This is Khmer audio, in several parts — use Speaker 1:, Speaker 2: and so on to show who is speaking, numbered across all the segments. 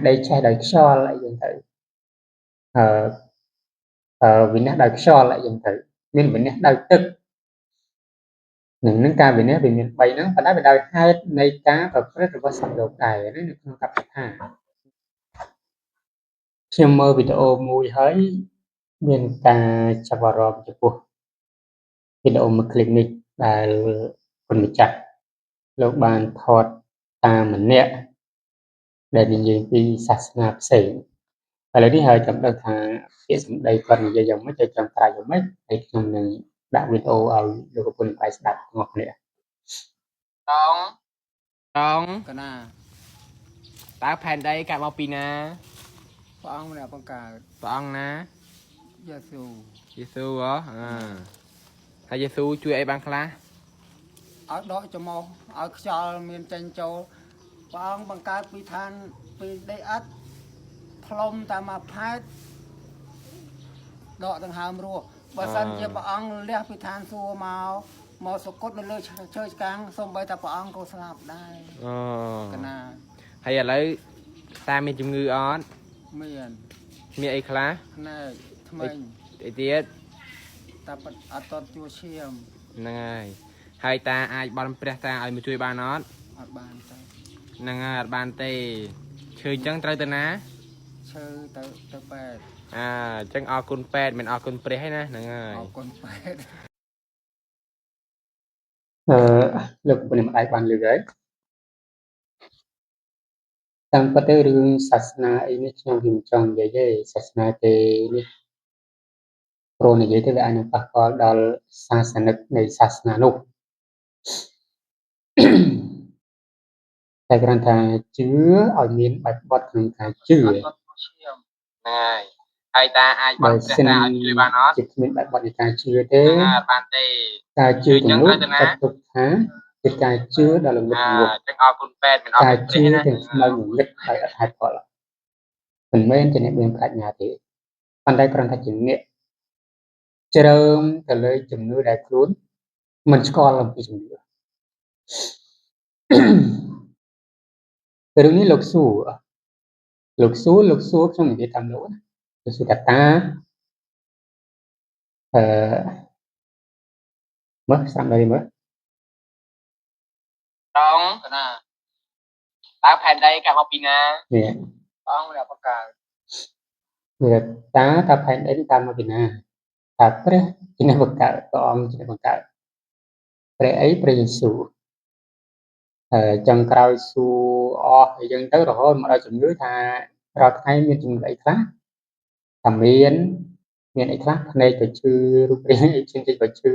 Speaker 1: ដីឆេះដោយខ្យល់អីចឹងទៅវិនិច្ឆ័យដោយខ្យល់អីចឹងទៅមានវិនិច្ឆ័យដោយទឹកនឹងការវិនិច្ឆ័យវាមាន3ហ្នឹងប៉ុន្តែវាដោយហេតុនៃការប្រព្រឹត្តរបស់សត្វលោកដែរនៅក្នុងកថាខ្ញុំមើលវីដេអូមួយហើយមានការចាប់អារម្មណ៍ចំពោះវីដេអូមួយคลิปនេះដែលគុណម្ចាស់លោកបានថតតាមម្នាក់ដែលនិយាយពីសាសនាផ្សេងឥឡូវនេះហើយចាំដឹងថាពាក្យសម្ដីគាត់និយាយយ៉ាងម៉េចទៅចាំត្រាច់យ៉ាងម៉េចហើយខ្ញុំនឹងដាក់វីដេអូឲ្យលោកប្រពន្ធស្ដាប់ទាំងអស់គ្នា
Speaker 2: ត្រង់កណាតើផែនដីកើតមកពីណា
Speaker 3: ព្រះអង្គម្នាក់បង្កើត
Speaker 2: ព្រះអង្គណា
Speaker 3: យេស៊ូ
Speaker 2: ហ៎ហើយយេស៊ូជួយអីបានខ្លះ
Speaker 3: ឲ្យដកចំោះឲ្យខ្យល់មានចេញចូលព្រះអង្គបង្កើតពីឋានពីដីឥដ្ឋផ្លុំតាមមកផែតដកដង្ហើមរស់បើសិនជាព្រះអង្គលះពីឋានសួគ៌មកសកត់នៅលើឈើឆ្កាំងសូម្បីតែព្រះអង្គក៏ស្លាប់ដែរកណា
Speaker 2: ហើយឥឡូវតាមានជំងឺអត់មានអីខ្លះ
Speaker 3: ណែថ្មី
Speaker 2: អីទៀត
Speaker 3: តែអត់តតជួឈាម
Speaker 2: ហ្នឹងហើយតាអាចបន់ព្រះតាឲ្យមកជួយបានអត់
Speaker 3: បានទេ
Speaker 2: ហ្នឹងហើយអត់បានទេឈឺអញ្ចឹងត្រូវទៅណា
Speaker 3: ឈឺទៅពេទ្យ
Speaker 2: អញ្ចឹងអរគុណពេទ្យមិនអរគុណព្រះទេណាហ្នឹងហើយ
Speaker 3: អរគុណពេទ្យ
Speaker 1: លោកប្រពន្ធម្ដាយបានលើកហើយតាមពិតទៅរឿងសាសនាអីនេះខ្ញុំមិនចង់និយាយទេសាសនាទេនេះព្រោះនិយាយទៅវាអាចនឹងប៉ះពាល់ដល់សាសនិកនៃសាសនានោះតែគ្រាន់តែជឿឲ្យមានបែបបទក្នុងការជឿ
Speaker 2: ហ្នឹងហើយតាអាចបន់ព្រះតាឲ្យជួយបានអត់
Speaker 1: ជាគ្មានបែបបទនៃការជឿទេ
Speaker 2: បានទេ
Speaker 1: ការជឿទាំងនោះចាត់ទុកថាជាការជឿដល់លំនឹង
Speaker 2: អញ្ចឹងអរគុណពេទ្យមិនអរគុណ
Speaker 1: ព្រះណាការជឿទាំងស្មៅងងឹតហើយអត់ហេតុផលមិនមែនជាអ្នកមានប្រាជ្ញាទេប៉ុន្តែគ្រាន់តែជាអ្នកជ្រើមទៅលើជំនឿដែលខ្លួនមិនស្គាល់អំពីជំនឿរឿងនេះលោកសួរខ្ញុំនិយាយតាមលោកណាលោកសួរតាមើលស្ដាប់ដល់មើល
Speaker 2: ត្រង់ណាតើផែនដីកើតមកពីណា
Speaker 1: នេះ
Speaker 3: ព្រះអង្គម្នាក់បង្កើត
Speaker 1: វាតាផែនដីកើតមកពីណាតាព្រះជាអ្នកបង្កើតព្រះអង្គជាអ្នកបង្កើតព្រះអីព្រះយេស៊ូវចុងក្រោយសួរអស់អីចឹងទៅរហូតមកដល់ជំនឿថារាល់ថ្ងៃមានជំនឿអីខ្លះថាមានអីខ្លះភ្នែកក៏ឈឺរូបរាងអីផ្សេងៗក៏ឈឺ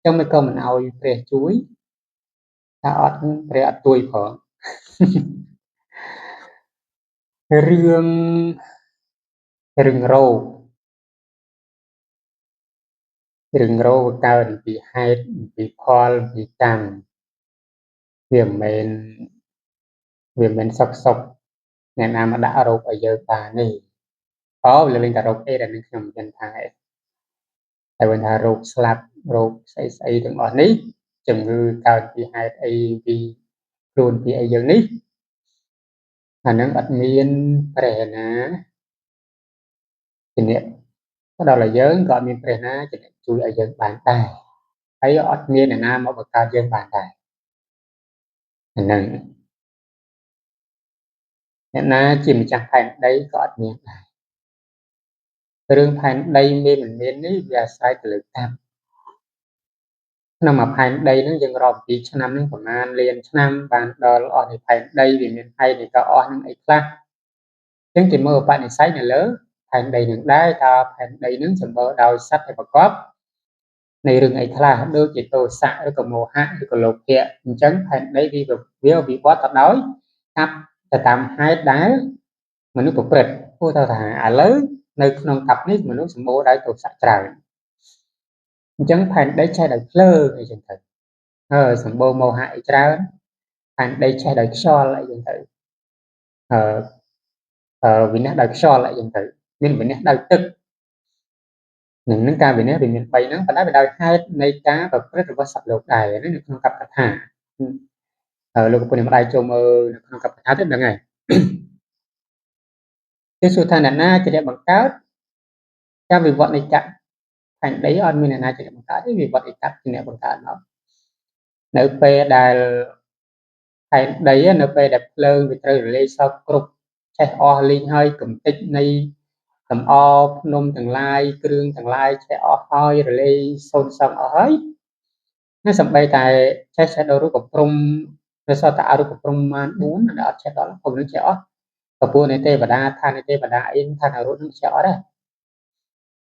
Speaker 1: ចឹងមិនក៏មិនឲ្យព្រះជួយថាអត់ព្រះអត់ជួយផងរឿងរ៉ោគកើតពីហេតុពីផលពីកម្មវាមិនមែនសុកអ្នកណាមកដាក់រោគឲ្យយើងបានទេវាលេងតែរោគអេដែលនឹងខ្ញុំមិនថាឯងតែwhenថារោគស្លាប់រោគស្អីទាំងអស់នេះជំងឺកើតពីហេតុអីពីខ្លួនពីអីយើងនេះអានឹងអត់មានព្រះណាជាអ្នកផ្ដល់ឲ្យយើងក៏អត់មានព្រះណាជាអ្នកជួយឲ្យយើងបានដែរហើយអត់មានអ្នកណាមកបង្កើតយើងបានដែរហ្នឹងអ្នកណាជាម្ចាស់ផែនដីក៏អត់មានដែររឿងផែនដីមានមិនមាននេះវាអាស្រ័យទៅលើកម្មក្នុងមួយផែនដីហ្នឹងយើងរាប់ពីឆ្នាំហ្នឹងប្រហែលលានឆ្នាំបានដល់អស់នៃផែនដីវាមានហេតុនៃក៏អស់ហ្នឹងអីខ្លះអញ្ចឹងគេមើលបនិស្ស័យនៅលើផែនដីនឹងដែរតើផែនដីនឹងសម្បូរដោយសត្វដែលប្រកបនៃរឿងអីខ្លះដូចជាទោសៈឬក៏មោហៈឬក៏លោភៈអញ្ចឹងផែនដីវាវិវត្តទៅដោយកាប់ទៅតាមហេតុដែលមនុស្សប្រព្រឹត្តព្រោះថាឥឡូវនៅក្នុងកាប់នេះមនុស្សសម្បូរដោយទោសៈច្រើនអញ្ចឹងផែនដីឆេះដោយភ្លើងអីចឹងទៅសម្បូរមោហៈអីច្រើនផែនដីឆេះដោយខ្យល់អីចឹងទៅវិនិច្ឆ័យដោយខ្យល់អីចឹងទៅមានវិនិច្ឆ័យដោយទឹកនឹងការវិនិច្ឆ័យវាមាន3ហ្នឹងប៉ុន្តែវាដោយហេតុនៃការប្រព្រឹត្តរបស់សត្វលោកដែរនៅក្នុងកប្បកថាលោកប្រពន្ធម្ដាយចូលមើលនៅក្នុងកប្បកថាទៅដឹងហើយ គឺសួរថាអ្នកណាជាអ្នកបង្កើតការវិវត្តនៃចក្រផែនដីអត់មានអ្នកណាជាអ្នកបង្កើតទេវិវត្តនៃចក្រជាអ្នកបង្កើតមកនៅពេលដែលផែនដីនៅពេលដែលភ្លើងវាត្រូវរលាយសោកគ្រប់ឆេះអស់លីងហើយកំទេចនៃលំអភ្នំទាំងឡាយគ្រឿងទាំងឡាយឆេះអស់ហើយរលាយសូន្យសឹងអស់ហើយណាសំបីតែឆេះដល់រូបព្រំនៅសតអរូបព្រំបាន4ដែលអត់ឆេះដល់ព្រំនឹងឆេះអស់កពួរនៃទេវតាឋាននៃទេវតាអីឋានអរុនឹងឆេះអត់ដែរ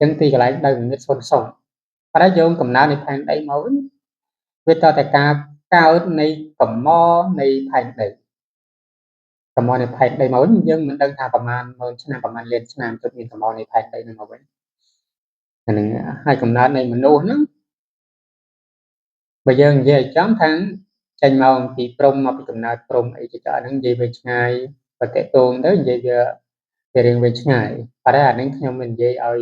Speaker 1: ចឹងទីកន្លែងដោយងឹតសូន្យសឹងប៉ុន្តែយើងកំណើតនៃផែនដីមកវិញវាតតែការកើតនៃកម្មនៃផែនដីកម្មនៃផែនដីមកវិញយើងមិនដឹងថាប្រមាណ10000ឆ្នាំប្រមាណលានឆ្នាំទើបមានកម្មនៃផែនដីនឹងមកវិញអានឹងហើយកំណើតនៃមនុស្សហ្នឹងបើយើងនិយាយចំថាចេញមកពីព្រំមកពីកំណើតព្រំអីជាច្រើនហ្នឹងនិយាយវិញឆ្ងាយប្រតិទងទៅនិយាយវារៀងវិញឆ្ងាយប៉ុន្តែអានេះខ្ញុំមិននិយាយឲ្យ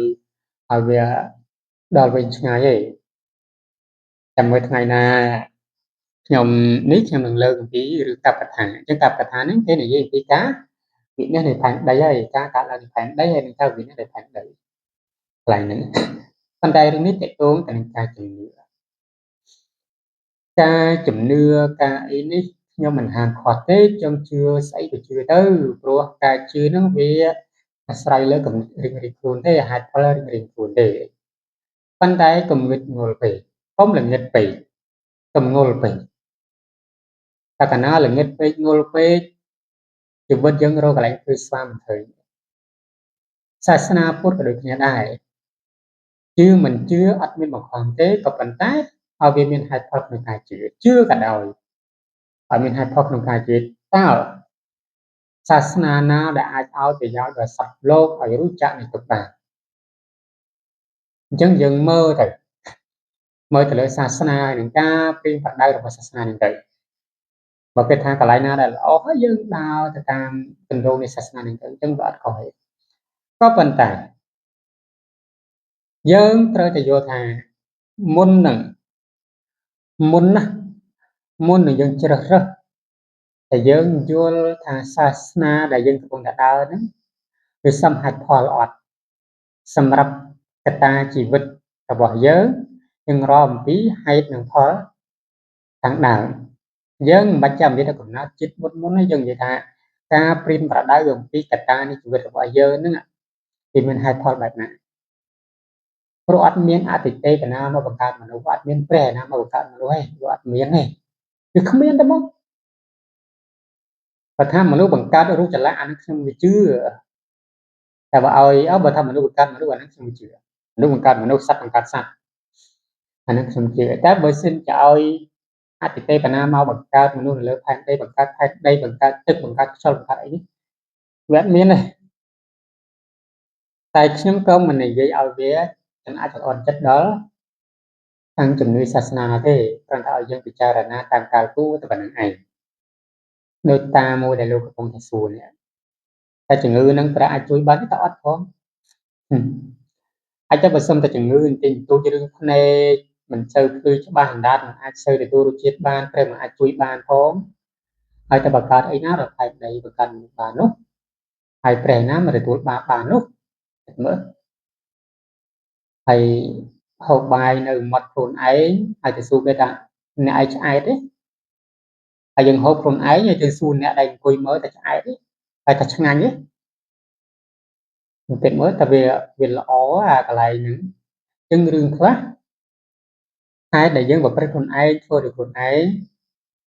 Speaker 1: វាដល់វិញឆ្ងាយទេតែមួយថ្ងៃណាខ្ញុំនឹងលើកអំពីឬកប្បថាអញ្ចឹងកប្បថាហ្នឹងគេនិយាយអំពីការវិនិច្ឆ័យនៃផែនដីហើយការកើតឡើងនៃផែនដីហើយនឹងការវិនិច្ឆ័យនៃផែនដីកន្លែងហ្នឹងប៉ុន្តែរឿងនេះតកតងទៅនឹងការជំនឿការអីនេះខ្ញុំមិនហាមឃាត់ទេចង់ជឿស្អីក៏ជឿទៅព្រោះការជឿហ្នឹងវាអាស្រ័យលើគំនិតរៀងខ្លួនទេហេតុផលរៀងខ្លួនទេប៉ុន្តែគំនិតងល់ពេកកុំល្ងិតពេកកុំងល់ពេកតែកាលណាល្ងិតពេកងល់ពេកជីវិតយើងរកកន្លែងធ្វើស្វាមិនឃើញសាសនាពុទ្ធក៏ដូចគ្នាដែរជឿមិនជឿអត់មានបង្ខំទេក៏ប៉ុន្តែឲ្យវាមានហេតុផលក្នុងការជឿក៏ដោយឲ្យមានហេតុផលក្នុងការជឿតើសាសនាណាដែលអាចឲ្យប្រយោជន៍ដល់សត្វលោកឲ្យរួចចាកនៃទុក្ខបានអញ្ចឹងយើងមើលទៅលើសាសនានិងការព្រៀងប្រដៅរបស់សាសនានឹងទៅបើគេថាកន្លែងណាដែលល្អហើយយើងដើរទៅតាមគន្លងនៃសាសនានឹងទៅអញ្ចឹងវាអត់ខុសទេក៏ប៉ុន្តែយើងត្រូវតែយល់ថាមុននឹងយើងជ្រើសរើសតែយើងយល់ថាសាសនាដែលយើងកំពុងតែដើរហ្នឹងវាសមហេតុផលអត់សម្រាប់កត្តាជីវិតរបស់យើងរកអំពីហេតុនិងផលខាងដើមយើងមិនបាច់ចាំនិយាយថាកំណត់ចិត្តមុនយើងនិយាយថាការព្រៀនប្រដៅអំពីកត្តានៃជីវិតរបស់យើងហ្នឹងវាមានហេតុផលបែបណាព្រោះអត់មានអតិទេពណាមកបង្កើតមនុស្សអត់មានព្រះណាមកបង្កើតមនុស្សទេវាអត់មានទេវាគ្មានទេមកបើថាមនុស្សបង្កើតរូបចលៈអានឹងខ្ញុំវាជឿតែបើឲ្យបើថាមនុស្សបង្កើតមនុស្សអានឹងខ្ញុំជឿមនុស្សបង្កើតមនុស្សសត្វបង្កើតសត្វអានឹងខ្ញុំជឿតែបើសិនជាឲ្យអតិទេពណាមកបង្កើតមនុស្សនៅលើផែនដីបង្កើតផែនដីបង្កើតទឹកបង្កើតខ្យល់បង្កើតអីនេះវាអត់មានទេតែខ្ញុំក៏មិននិយាយឲ្យវាចំអាចអត់ចិត្តដល់ខាងជំនឿសាសនាទេគ្រាន់តែឲ្យយើងពិចារណាតាមកាលគូតែប៉ុណ្្នឹងឯងដូចតាមួយដែលលោកកំពុងតែសួរនេះតែជំងឺនឹងប្រាអាចជួយបានតែអត់ផងអាចតែបើសិនតែជំងឺបន្តិចបន្តួចរឿងភ្នែកមិនសូវភ្លឺច្បាស់អណ្ដាតមិនអាចសូវទទួលរសជាតិបានព្រមមិនអាចជួយបានផងហើយតែបើកើតអីណារកផែនដីបង្កើតបាននោះហើយព្រះណាមកទទួលបាននោះមើលហើយហូបបាយនៅមាត់ខ្លួនឯងហើយទៅសួរគេថាអ្នកឯងឆ្អែតទេហើយយើងហូបខ្លួនឯងហើយទៅសួរអ្នកដែលអង្គុយមើលតែឆ្អែតទេហើយតែឆ្ងាញ់ទេគេមើលតែវាល្អអាកន្លែងហ្នឹងចឹងរឿងខ្លះហើយដែលយើងប្រព្រឹត្តខ្លួនឯងធ្វើដោយខ្លួនឯង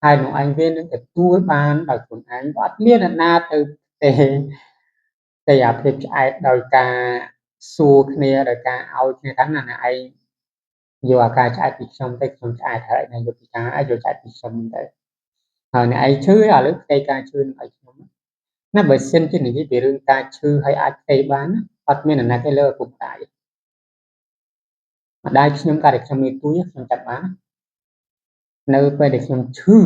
Speaker 1: ហើយនោះឯងវានឹងទទួលបានដោយខ្លួនឯងអត់មានអ្នកណាទៅទេអាភាពឆ្អែតដោយការសួរគ្នាដោយការឲ្យគ្នាថាណាឯងយកអាការឆ្អែតពីខ្ញុំទៅខ្ញុំឆ្អែតហើយណាយកពីការយកឆ្អែតពីខ្ញុំទៅហើយអ្នកឯងឈឺឥឡូវផ្ទៃការឈឺនឹងឲ្យខ្ញុំណាបើសិនជានិយាយពីរឿងការឈឺហើយអាចផ្ទៃបានអត់មានអ្នកណាគេលើឪពុកម្ដាយខ្ញុំកាលតែខ្ញុំនៅទូខ្ញុំចាប់បាននៅពេលដែលខ្ញុំឈឺ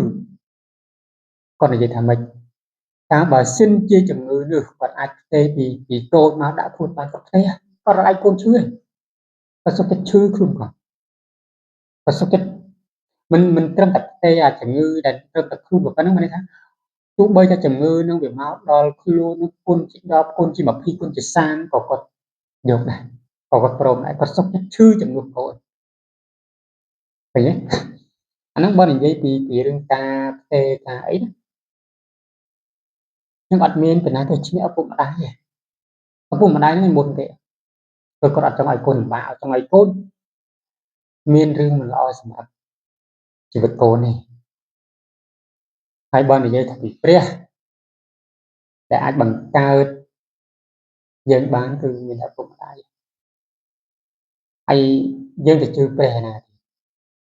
Speaker 1: គាត់និយាយថាម៉េចថាបើសិនជាជំងឺនេះគាត់អាចផ្ទេពីតូចមកដាក់ខ្លួនបានគាត់ផ្ទេគាត់អាចកូនឈឺគាត់សុខចិត្តឈឺខ្លួនគាត់សុខចិត្តមិនត្រឹមតែផ្ទេជំងឺដែលត្រឹមតែខ្លួនប៉ុណ្ណឹងមានន័យថា ទោះបីតែជំងឺនឹងវាមកដល់ខ្លួននឹងគុណជា10គុណជា20គុណជា30ក៏គាត់យកដែរក៏គាត់ព្រមដែរគាត់សុខចិត្តឈឺជំនួសកូនឃើញទេអាហ្នឹងបើនិយាយពីរឿងការផ្ទេរការអីណាខ្ញុំអត់មានបណ្ណាទៅឈ្នះឪពុកម្ដាយទេឪពុកម្ដាយនេះមុនទេព្រោះគាត់អត់ចង់ឲ្យកូនលំបាកចង់ឲ្យកូនមានរឿងមិនល្អសម្រាប់ជីវិតកូននេះហើយបើនិយាយថាពីព្រះដែលអាចបង្កើតយើងបានគឺមានឪពុកម្ដាយហើយយើងទៅជឿព្រះណា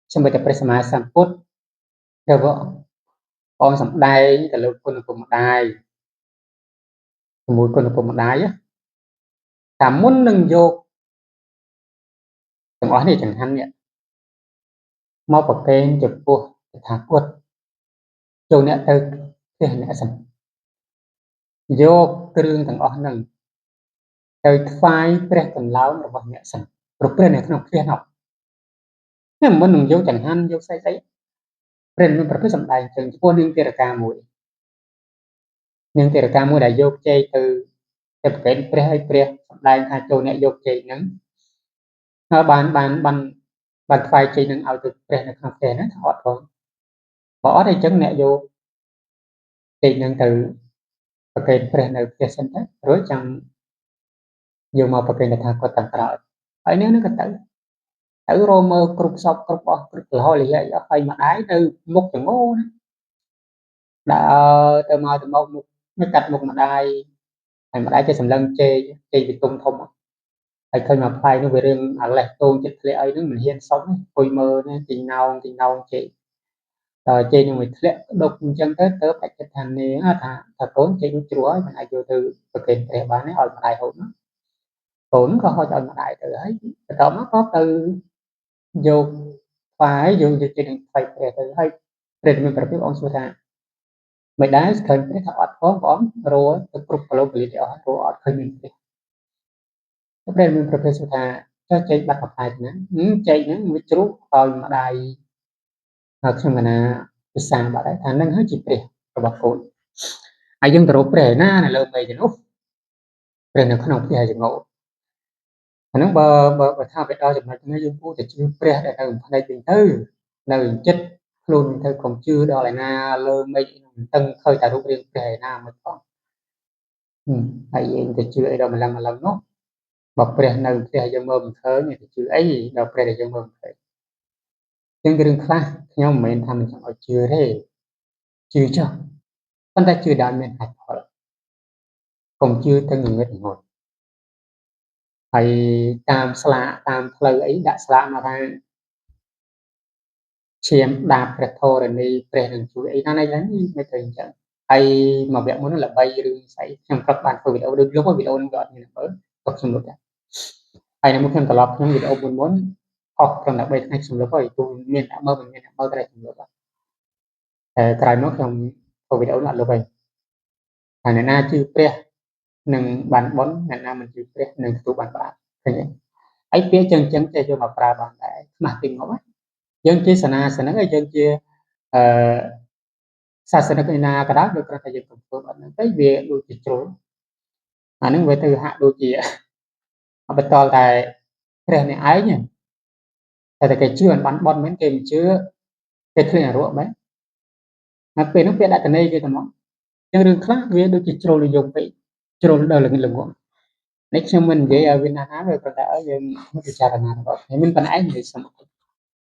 Speaker 1: ខ្ញុំតែព្រះសម្មាសម្ពុទ្ធទៅបងសំដែងទៅលើគុណឪពុកម្ដាយជាមួយគុណឪពុកម្ដាយតាមមុននឹងយកទាំងអស់នេះចង្ហាន់នេះមកប្រកេនចំពោះតថាគតចូលអ្នកទៅផ្ទះអ្នកសិនយកគ្រឿងទាំងអស់ហ្នឹងទៅថ្វាយព្រះកន្លោនរបស់អ្នកសិនព្រោះព្រះនៅក្នុងផ្ទះនោះនេះមុននឹងយកចង្ហាន់យកស្អីព្រះមានប្រភេទសម្ដែងចឹងចំពោះនាងទេរកាមួយដែលយកជ័យទៅប្រកេនព្រះឲ្យព្រះសម្ដែងថាចូលអ្នកយកជ័យហ្នឹងហើយបានថ្វាយជ័យនឹងឲ្យទៅព្រះនៅក្នុងផ្ទះហ្នឹងថាអត់ផងបើអត់អីចឹងអ្នកយកជ័យនឹងទៅប្រកេនព្រះនៅផ្ទះសិនទៅរួចចាំយកមកប្រកេនថាគាត់តាមក្រោយហើយនាងហ្នឹងក៏ទៅរមើគ្រប់សពគ្រប់អស់គ្រប់លហលិយអស់ហើយម្ដាយទៅមុខចងោណាដើរទៅមកមុខមិនកាត់មុខម្ដាយហើយម្ដាយចេះសម្លឹងជ័យពីទុំធំហើយឃើញមកផ្លែនោះវារឿងអាលេះតូងចិត្តធ្លាក់អីហ្នឹងមិនហ៊ានសុំអង្គុយមើលណាទីណោងជ័យដល់ជ័យនឹងវាធ្លាក់ដុកអញ្ចឹងទៅតែចិត្តថានាងថាកូនជ័យនោះជ្រួហើយមិនអាចយកទៅប្រកេនព្រះបានទេឲ្យម្ដាយហូបណាកូនក៏ហុចឲ្យម្ដាយទៅហើយបន្ទាប់មកក៏ទៅយកថ្វាយយកជ័យនឹងថ្វាយព្រះទៅហើយព្រះមានប្រភពអង្គសួរថាមិនដែរឃើញព្រះថាអត់ផងបងរੂទៅគ្រប់គីឡូពលីអស់រੂអត់ឃើញមានព្រះព្រះមានប្រភេទថាចុះជ័យបាត់បកាយណាជ័យហ្នឹងវាជ្រុះឲ្យម្ដាយហើយខ្ញុំកណាពិសាបាត់ហើយថានឹងហើយជាព្រះរបស់កូនហើយយើងទៅរកព្រះណានៅលើមេទៅនោះព្រះនៅក្នុងផ្ទះចងោអាហ្នឹងបើថាវាដល់ចំណុចនេះយើងគួរតែជឿព្រះដែលនៅផ្នែកវិញទៅនៅចិត្តខ្លួនទៅកុំជឿដល់ឯណាលើមេឃនឹងតឹងឃើញតែរូបរាងព្រះឯណាមិនផងហើយយើងទៅជឿអីដល់ម្លឹងនោះបើព្រះនៅផ្ទះយើងមើលមិនឃើញទៅជឿអីដល់ព្រះដែលយើងមើលមិនឃើញចឹងរឿងខ្លះខ្ញុំមិនមែនថាមិនចង់ឲ្យជឿទេជឿចុះប៉ុន្តែជឿដោយមានហេតុផលកុំជឿទៅងងឹតងល់ហើយតាមស្លាកតាមផ្លូវអីដាក់ស្លាកមកថាឈាមដាបព្រះធរណីព្រះនឹងជួយអីណាហ្នឹងមិនទៅអញ្ចឹងហើយមកវគ្គមុនហ្នឹងល្បីរឿងស្អីខ្ញុំក៏បានធ្វើវីដេអូដូចលុបវីដេអូហ្នឹងក៏អត់មានមើលក៏ខ្ញុំលុបដែរហើយនៅមុនខ្ញុំត្រឡប់ខ្ញុំវីដេអូមុនអស់ត្រឹមតែ3ថ្ងៃខ្ញុំលុបហើយទូមានអ្នកមើលមិនមានអ្នកមើលតែខ្ញុំលុបតែក្រោយមកខ្ញុំធ្វើវីដេអូនោះអត់លុបហើយហើយអ្នកណាជឿព្រះនឹងបានបុណ្យអ្នកណាមិនជឿព្រះនឹងទទួលបានបាបឃើញទេហើយពាក្យចឹងចេះយកមកប្រើបានដែរខ្មាស់ពីងប់យើងជាសាសនាហ្នឹងហើយយើងជាសាសនាឯណាក៏ដោយដូចគ្រាន់តែយើងធ្វើអត់ហ្នឹងទៅវាដូចជាជ្រុលអាហ្នឹងវាទៅហាក់ដូចជាបន្តតែព្រះនេះឯងតែគេជឿបានបន់មែនគេមិនជឿគេឃើញអារក់មែនហើយពេលហ្នឹងពេលដាក់តន័យគេទៅមកចឹងរឿងខ្លះវាដូចជាជ្រុលនិយមពេកជ្រុលដល់ល្ងឹតល្ងន់នេះខ្ញុំមិននិយាយឲ្យវាណាស់ណាវាប៉ុន្តែឲ្យយើងពិចារណារបស់ហើយមិនប៉ុណ្ណេះនិយាយសុំ